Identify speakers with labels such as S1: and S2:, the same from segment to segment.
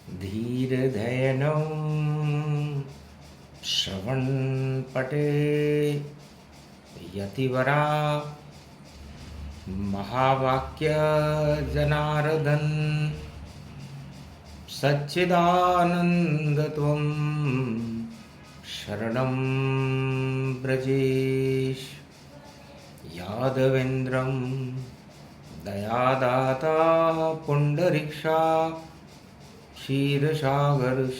S1: धीरधैर्यं श्रवणपटे यतिवरा महावाक्य जनार्दन सच्चिदानन्दत्वं शरणं ब्रजेश यादवेन्द्रं दयादाता पुण्डरीक्षा क्षीरसागरशयनं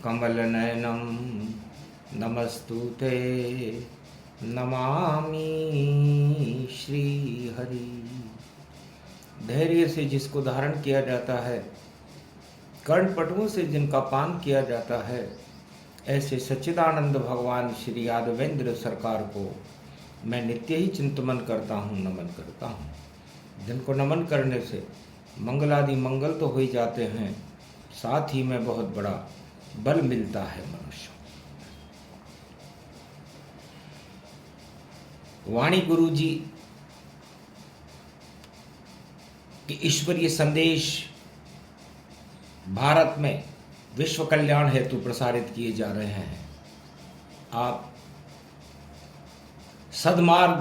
S1: कमलनयनं नमस्तुते नमामि श्रीहरि। धैर्य से जिसको धारण किया जाता है, कर्णपटुओं से जिनका पान किया जाता है, ऐसे सच्चिदानंद भगवान श्री यादवेंद्र सरकार को मैं नित्य ही चिंतन करता हूँ, नमन करता हूँ। जिनको नमन करने से मंगलादि मंगल तो हो ही जाते हैं, साथ ही में बहुत बड़ा बल मिलता है मनुष्य। वाणी गुरु जी के ईश्वरीय संदेश भारत में विश्व कल्याण हेतु प्रसारित किए जा रहे हैं। आप सद्मार्ग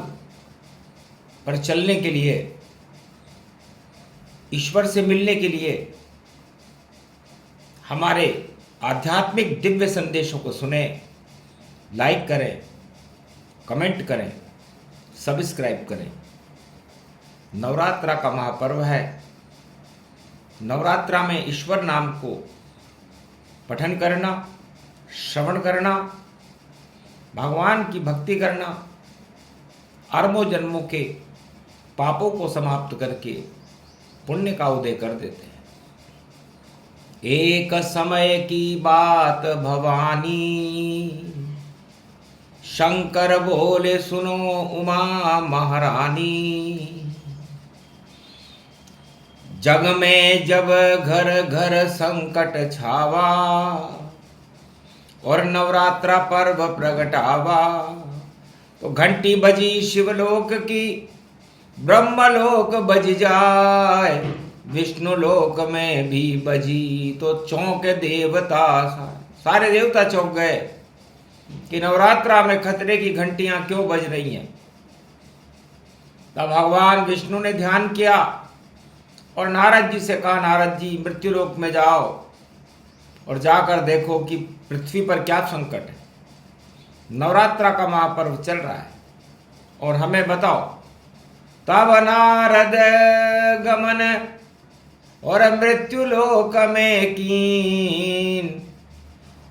S1: पर चलने के लिए, ईश्वर से मिलने के लिए हमारे आध्यात्मिक दिव्य संदेशों को सुने, लाइक करें, कमेंट करें, सब्सक्राइब करें। नवरात्रा का महापर्व है। नवरात्रा में ईश्वर नाम को पठन करना, श्रवण करना, भगवान की भक्ति करना अरबों जन्मों के पापों को समाप्त करके पुण्य का उदय कर देते हैं। एक समय की बात भवानी, शंकर बोले सुनो उमा महारानी। जग में जब घर घर संकट छावा और नवरात्रा पर्व प्रगटावा, तो घंटी बजी शिवलोक की, ब्रह्मलोक बज जाए, विष्णु लोक में भी बजी तो चौंक देवता। सारे देवता चौंक गए कि नवरात्रा में खतरे की घंटियां क्यों बज रही हैं। तब भगवान विष्णु ने ध्यान किया और नारद जी से कहा, नारद जी मृत्युलोक में जाओ और जाकर देखो कि पृथ्वी पर क्या संकट है। नवरात्रा का महापर्व चल रहा है और हमें बताओ। तब नारद गमन और मृत्युलोक में कीन,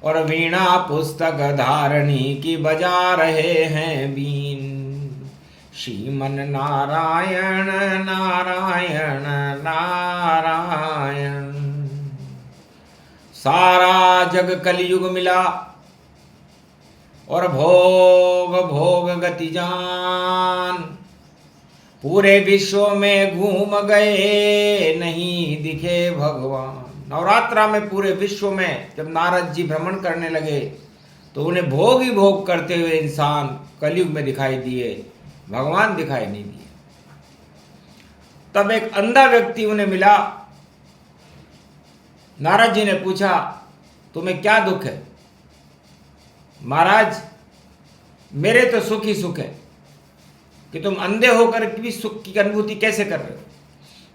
S1: और वीणा पुस्तक धारणी की बजा रहे हैं बीन। श्रीमन नारायण नारायण नारायण। सारा जग कलयुग मिला और भोग भोग गति जान, पूरे विश्व में घूम गए नहीं दिखे भगवान। नवरात्रा में पूरे विश्व में जब नारद जी भ्रमण करने लगे तो उन्हें भोग ही भोग करते हुए इंसान कलयुग में दिखाई दिए, भगवान दिखाई नहीं दिए। तब एक अंधा व्यक्ति उन्हें मिला। नारद जी ने पूछा, तुम्हें क्या दुख है? महाराज, मेरे तो सुख ही सुख है कि तुम अंधे होकर भी सुख की अनुभूति कैसे कर रहे हो?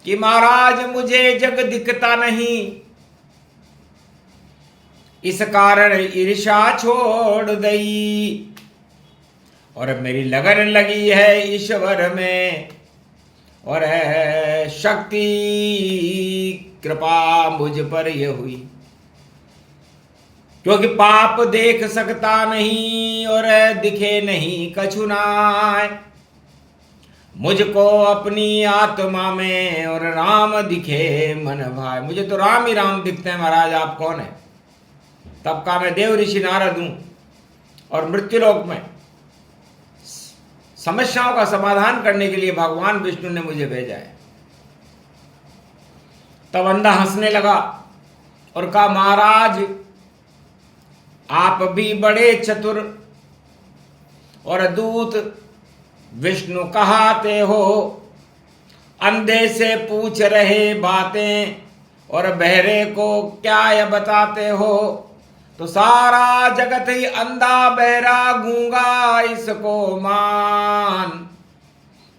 S1: कि महाराज मुझे जग दिखता नहीं, इस कारण ईर्ष्या छोड़ दई, और मेरी लगन लगी है ईश्वर में, और शक्ति कृपा मुझ पर ये हुई। क्योंकि पाप देख सकता नहीं और दिखे नहीं कछुनाय, मुझको अपनी आत्मा में और राम दिखे मन भाई। मुझे तो राम ही राम दिखते हैं। महाराज आप कौन है? तब का मैं देव ऋषि नारद हूं और मृत्युलोक में समस्याओं का समाधान करने के लिए भगवान विष्णु ने मुझे भेजा है। तब अंधा हंसने लगा और कहा, महाराज आप भी बड़े चतुर और दूत विष्णु कहाते हो, अंधे से पूछ रहे बातें और बहरे को क्या ये बताते हो। तो सारा जगत ही अंधा बहरा गूंगा इसको मान,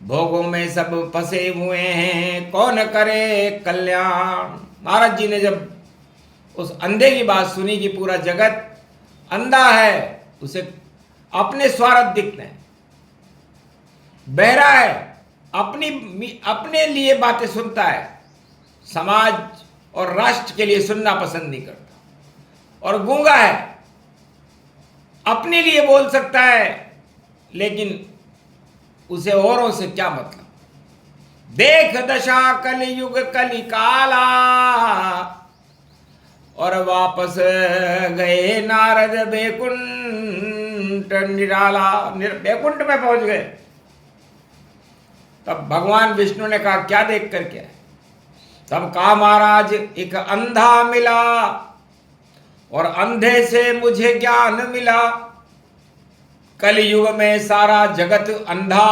S1: भोगों में सब फंसे हुए हैं कौन करे कल्याण। महाराज जी ने जब उस अंधे की बात सुनी कि पूरा जगत अंधा है, उसे अपने स्वार्थ दिखते हैं, बहरा है, अपने लिए बातें सुनता है, समाज और राष्ट्र के लिए सुनना पसंद नहीं करता, और गूंगा है, अपने लिए बोल सकता है लेकिन उसे औरों से क्या मतलब। देख दशा कलयुग कलि काला, और वापस गए नारद बैकुंठ निराला, बैकुंठ में पहुंच गए। तब भगवान विष्णु ने कहा क्या देख कर क्या है। तब कहा महाराज एक अंधा मिला और अंधे से मुझे ज्ञान मिला। कलयुग में सारा जगत अंधा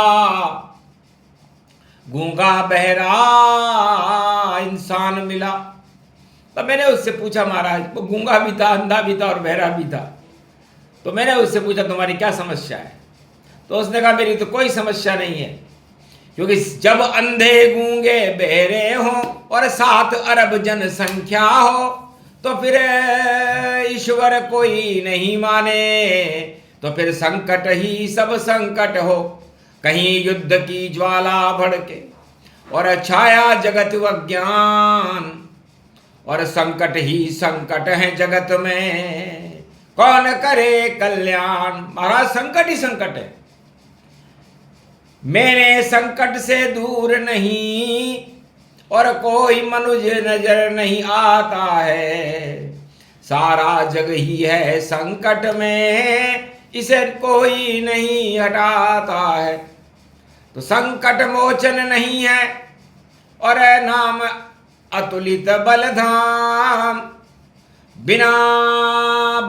S1: गूंगा बहरा इंसान मिला। तब मैंने उससे पूछा महाराज, वो गूंगा भी था, अंधा भी था और बहरा भी था। तो मैंने उससे पूछा तुम्हारी क्या समस्या है। तो उसने कहा मेरी तो कोई समस्या नहीं है, क्योंकि जब अंधे गूंगे बहरे हो और 7 अरब जनसंख्या हो तो फिर ईश्वर कोई नहीं माने, तो फिर संकट ही सब संकट हो। कहीं युद्ध की ज्वाला भड़के और छाया जगत अज्ञान, और संकट ही संकट है जगत में कौन करे कल्याण। महाराज संकट ही संकट है, मेरे संकट से दूर नहीं और कोई मनुष्य नजर नहीं आता है। सारा जग ही है संकट में, इसे कोई नहीं हटाता है। तो संकट मोचन नहीं है और नाम अतुलित बलधाम, बिना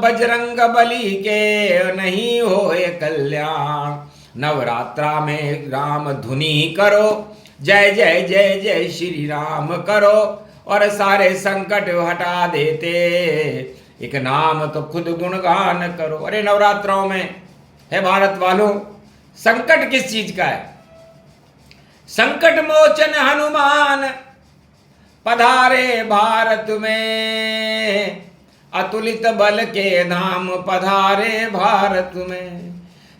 S1: बजरंग बली के नहीं होए कल्याण। नवरात्रा में राम धुनी करो, जय जय जय जय श्री राम करो, और सारे संकट हटा देते। एक नाम तो खुद गुणगान करो। अरे नवरात्राओं में है भारत वालों, संकट किस चीज का है। संकट मोचन हनुमान पधारे भारत में, अतुलित बल के धाम पधारे भारत में।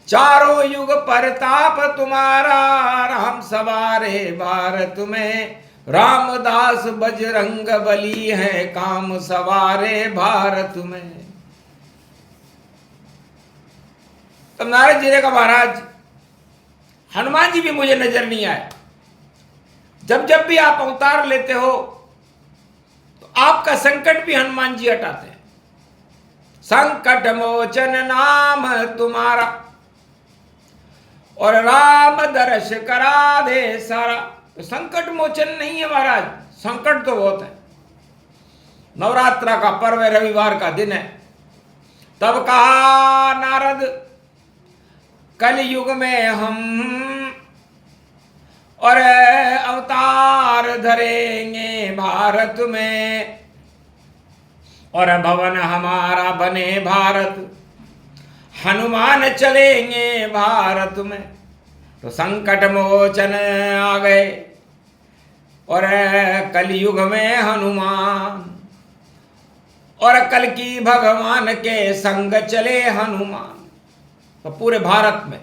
S1: चारों युग परताप तुम्हारा राम सवारे भारत में। रामदास बजरंग बली है काम सवारे भारत में। तो नारद जी ने कहा महाराज हनुमान जी भी मुझे नजर नहीं आए। जब जब भी आप अवतार लेते हो तो आपका संकट भी हनुमान जी हटाते हैं। संकट मोचन नाम तुम्हारा और राम दर्श करा दे सारा। तो संकट मोचन नहीं है महाराज, संकट तो बहुत है। नवरात्रा का पर्व है, रविवार का दिन है। तब कहा नारद कलयुग में हम और अवतार धरेंगे भारत में, और भवन हमारा बने भारत, हनुमान चलेंगे भारत में। तो संकट मोचन आ गए और कलयुग में हनुमान, और कल की भगवान के संग चले हनुमान। तो पूरे भारत में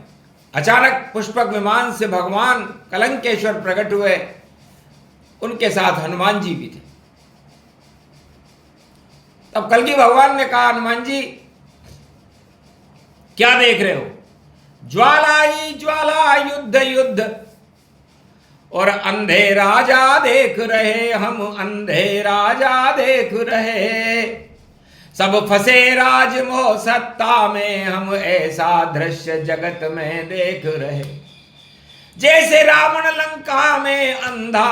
S1: अचानक पुष्पक विमान से भगवान कलंकेश्वर प्रकट हुए, उनके साथ हनुमान जी भी थे। तब कल की भगवान ने कहा हनुमान जी क्या देख रहे हो। ज्वाला ही ज्वाला युद्ध युद्ध, और अंधे राजा देख रहे हम, अंधे राजा देख रहे। सब फंसे राजमोह सत्ता में, हम ऐसा दृश्य जगत में देख रहे। जैसे रावण लंका में अंधा,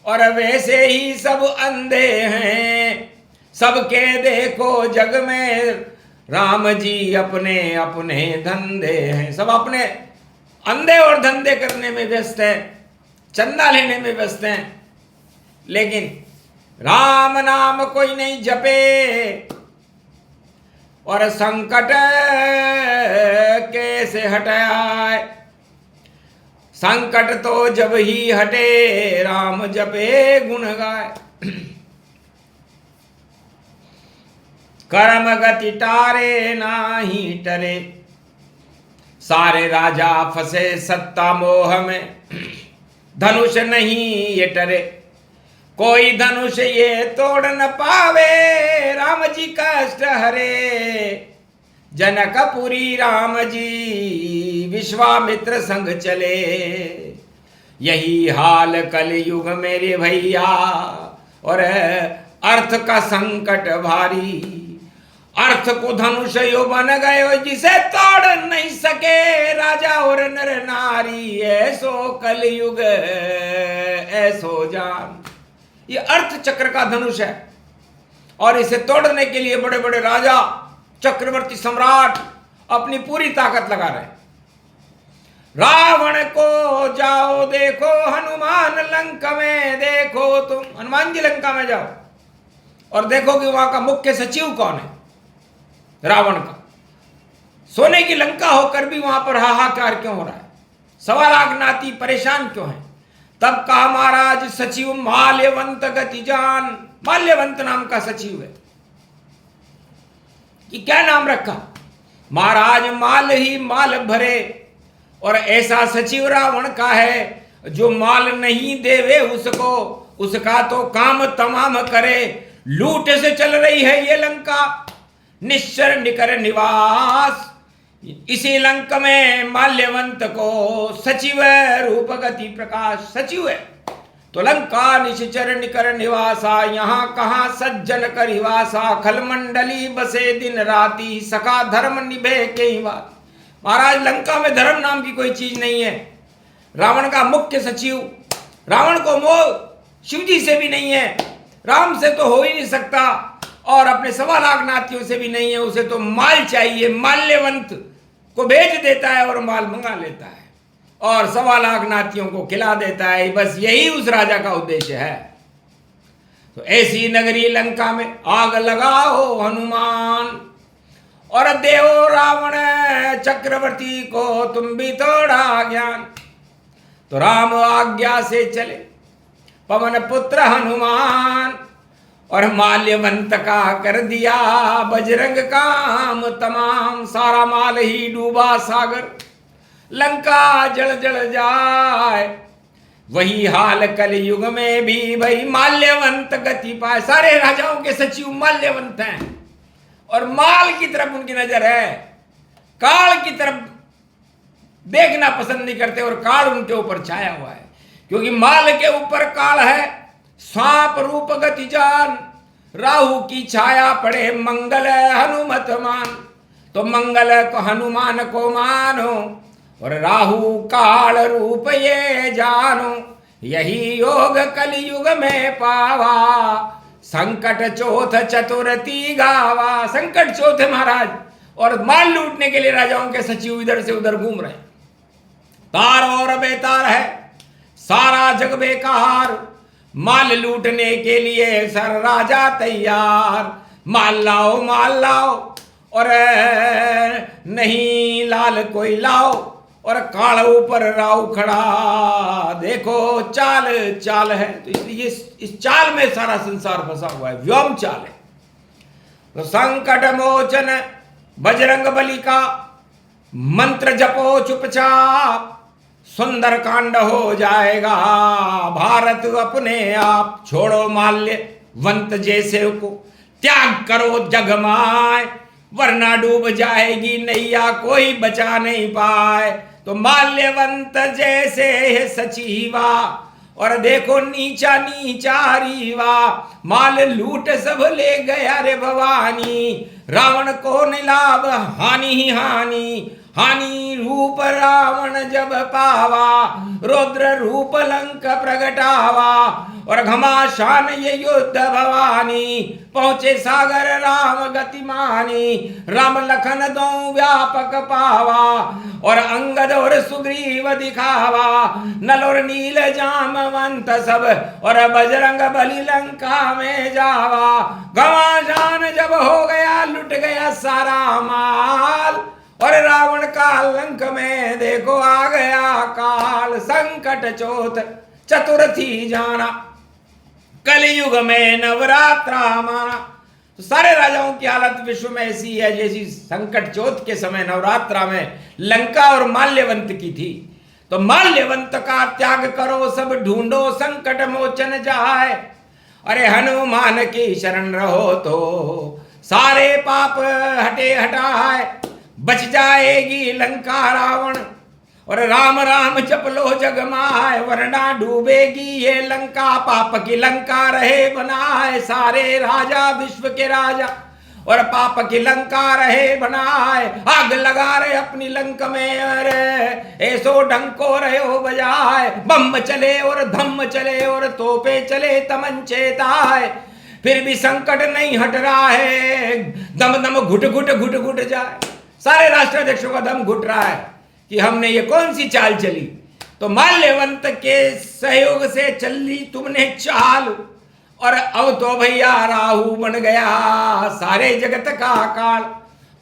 S1: और वैसे ही सब अंधे हैं। सबके देखो जग में राम जी अपने अपने धंधे हैं। सब अपने अंधे और धंधे करने में व्यस्त है। चंदा लेने में व्यस्त हैं, लेकिन राम नाम कोई नहीं जपे और संकट कैसे हटाए। संकट तो जब ही हटे राम जपे गुण गाए। कर्म गति टारे नाही टरे, सारे राजा फंसे सत्ता मोह में, धनुष नहीं ये टरे, कोई धनुष ये तोड़ न पावे, राम जी कष्ट हरे। जनकपुरी राम जी विश्वामित्र संग चले, यही हाल कलयुग मेरे भैया, और अर्थ का संकट भारी। अर्थ को धनुष यो बन गयो, जिसे तोड़ नहीं सके राजा और नर नारी। ऐसो कलयुग ऐसो जान, ये अर्थ चक्र का धनुष है, और इसे तोड़ने के लिए बड़े बड़े राजा, चक्रवर्ती, सम्राट अपनी पूरी ताकत लगा रहे। रावण को जाओ देखो, हनुमान लंका में देखो, तुम हनुमान जी लंका में जाओ और देखो कि वहां का मुख्य सचिव कौन है, रावण का। सोने की लंका होकर भी वहां पर हाहाकार क्यों हो रहा है, 1.25 लाख नाती परेशान क्यों है। तब कहा महाराज सचिव माल्यवंत गति जान, माल्यवंत नाम का सचिव है। कि क्या नाम रखा, महाराज माल ही माल भरे, और ऐसा सचिव रावण का है जो माल नहीं देवे उसको, उसका तो काम तमाम करे। लूट से चल रही है ये लंका, निश्चर निकर निवास, इसी लंक में माल्यवंत को सचिव रूप गति प्रकाश। सचिव है तो लंका निश्चर निकर निवासा, यहाँ कहाँ सज्जन करिवासा, खलमंडली बसे दिन राती, सखा धर्म निभे कई बात। महाराज लंका में धर्म नाम की कोई चीज नहीं है। रावण का मुख्य सचिव, रावण को मोह शिव जी से भी नहीं है, राम से तो हो ही नहीं सकता, और अपने 1.25 लाख नातियों से भी नहीं है। उसे तो माल चाहिए, माल्यवंत को भेज देता है और माल मंगा लेता है, और 1.25 लाख नातियों को खिला देता है। बस यही उस राजा का उद्देश्य है। तो ऐसी नगरी लंका में आग लगाओ हनुमान, और देव रावण चक्रवर्ती को तुम भी थोड़ा ज्ञान। तो राम आज्ञा से चले पवन पुत्र हनुमान, और माल्यवंत का कर दिया बजरंग काम तमाम। सारा माल ही डूबा सागर, लंका जल जल जाए। वही हाल कलयुग में भी भाई माल्यवंत गति पाए। सारे राजाओं के सचिव माल्यवंत हैं, और माल की तरफ उनकी नजर है, काल की तरफ देखना पसंद नहीं करते, और काल उनके ऊपर छाया हुआ है। क्योंकि माल के ऊपर काल है, सांप रूप गति जान, राहु की छाया पड़े मंगल हनुमत मान। तो मंगल को हनुमान को मानो, और राहु काल रूप ये जानो। यही योग कलयुग में पावा, संकट चौथ चतुर्थी गावा। संकट चौथ है महाराज, और माल लूटने के लिए राजाओं के सचिव इधर से उधर घूम रहे हैं। तार और बेतार है, सारा जग बेकार, माल लूटने के लिए सर राजा तैयार। माल लाओ और नहीं लाल कोई लाओ, और काल ऊपर राव खड़ा। देखो चाल चाल है, तो इसलिए इस चाल में सारा संसार फंसा हुआ है, व्योम चाल है। तो संकट मोचन बजरंग बली का मंत्र जपो चुपचाप, सुंदर कांड हो जाएगा भारत अपने आप। छोड़ो माल्यवंत जैसे को, त्याग करो जगमाए, वरना डूब जाएगी नैया, कोई बचा नहीं पाए। तो माल्यवंत जैसे है सचिवा, और देखो नीचा नीचा रीवा। माल लूट सब ले गया रे भवानी, रावण को निलाभ हानि ही हानि। हानि रूप रावण जब पावा, रुद्र रूप लंक प्रगटावा, और घमासान ये युद्ध भवानी, पहुंचे सागर राम गतिमानी, राम लखन दो व्यापक पावा, और अंगद और सुग्रीव दिखावा, नल और नील जामवंत सब, और बजरंग बलि लंका में जावा। घमासान जब हो गया लुट गया सारा माल, और रावण का लंक में देखो आ गया काल। संकट चौथ चतुर्थी जाना, कलयुग में नवरात्रा माना। तो सारे राजाओं की हालत विश्व में ऐसी है जैसी संकट चौथ के समय नवरात्रा में लंका और माल्यवंत की थी। तो माल्यवंत का त्याग करो सब ढूंढो संकट मोचन जाए, अरे हनुमान की शरण रहो तो सारे पाप हटे हटाए। बच जाएगी लंका रावण, और राम राम जप लो जग माए, वरना डूबेगी ये लंका, पाप की लंका रहे बनाए। सारे राजा विश्व के राजा, और पाप की लंका रहे बनाए। आग लगा रहे अपनी लंक में, अरे ऐसो डंको रहे हो बजाए। बम चले और धम्म चले और तोपे चले तमंचे ताए, फिर भी संकट नहीं हट रहा है। दम दम घुट घुट घुट घुट जाए। सारे राष्ट्राध्यक्षों का दम घुट रहा है कि हमने ये कौन सी चाल चली। तो माल्यवंत के सहयोग से चली तुमने चाल, और अब तो भैया राहु बन गया सारे जगत का काल।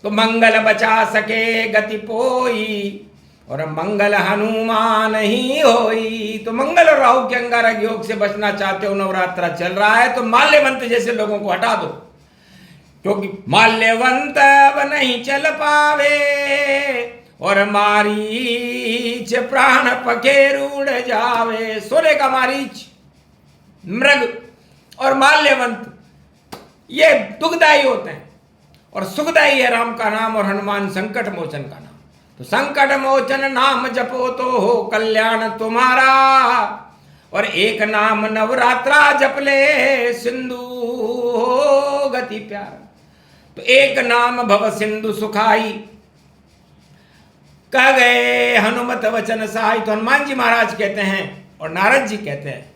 S1: तो मंगल बचा सके गति पोई, और मंगल हनुमान ही होई। तो मंगल और राहु के अंगारक योग से बचना चाहते हो, नवरात्रा चल रहा है तो माल्यवंत जैसे लोगों को हटा दो, क्योंकि माल्यवंत अब नहीं चल पावे, और मारीच प्राण पखेर उड़ जावे। सोने का मारीच, मृग और माल्यवंत ये दुखदाई होते हैं, और सुखदाई है राम का नाम और हनुमान संकट मोचन का नाम। तो संकट मोचन नाम जपो तो हो कल्याण तुम्हारा, और एक नाम नवरात्रा जप ले सिंधु हो गति प्यारा। तो एक नाम भव सिंधु सुखाई, कह गए हनुमत वचन सहाय। तो हनुमान जी महाराज कहते हैं और नारद जी कहते हैं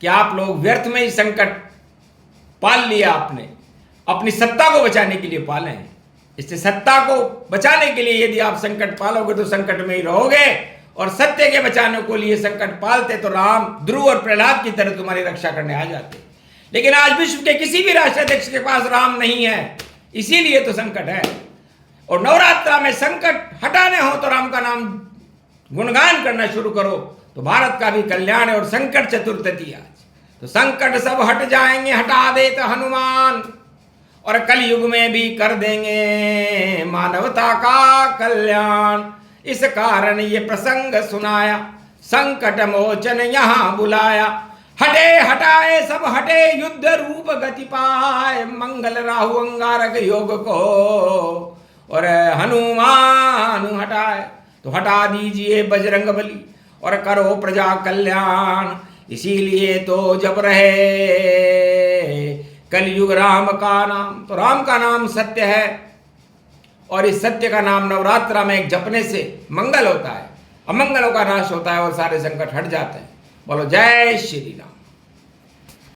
S1: कि आप लोग व्यर्थ में ही संकट पाल लिया, आपने अपनी सत्ता को बचाने के लिए पाले हैं। इससे सत्ता को बचाने के लिए यदि आप संकट पालोगे तो संकट में ही रहोगे, और सत्य के बचाने को लिए संकट पालते तो राम ध्रुव और प्रहलाद की तरह तुम्हारी रक्षा करने आ जाते। लेकिन आज विश्व के किसी भी राष्ट्राध्यक्ष के पास राम नहीं है, इसीलिए तो संकट है। और नवरात्रा में संकट हटाने हो तो राम का नाम गुणगान करना शुरू करो, तो भारत का भी कल्याण है। और संकट चतुर्थी आज, तो संकट सब हट जाएंगे, हटा दे तो हनुमान, और कलयुग में भी कर देंगे मानवता का कल्याण। इस कारण ये प्रसंग सुनाया, संकट मोचन यहाँ बुलाया। हटे हटाए सब हटे, युद्ध रूप गति पाए। मंगल राहु अंगारक योग को, और हनुमान हटाए। तो हटा दीजिए बजरंग बली, और करो प्रजा कल्याण। इसीलिए तो जप रहे कलयुग राम का नाम। तो राम का नाम सत्य है, और इस सत्य का नाम नवरात्रा में एक जपने से मंगल होता है, अमंगलों का नाश होता है, और सारे संकट हट जाते हैं। बोलो जय श्री राम।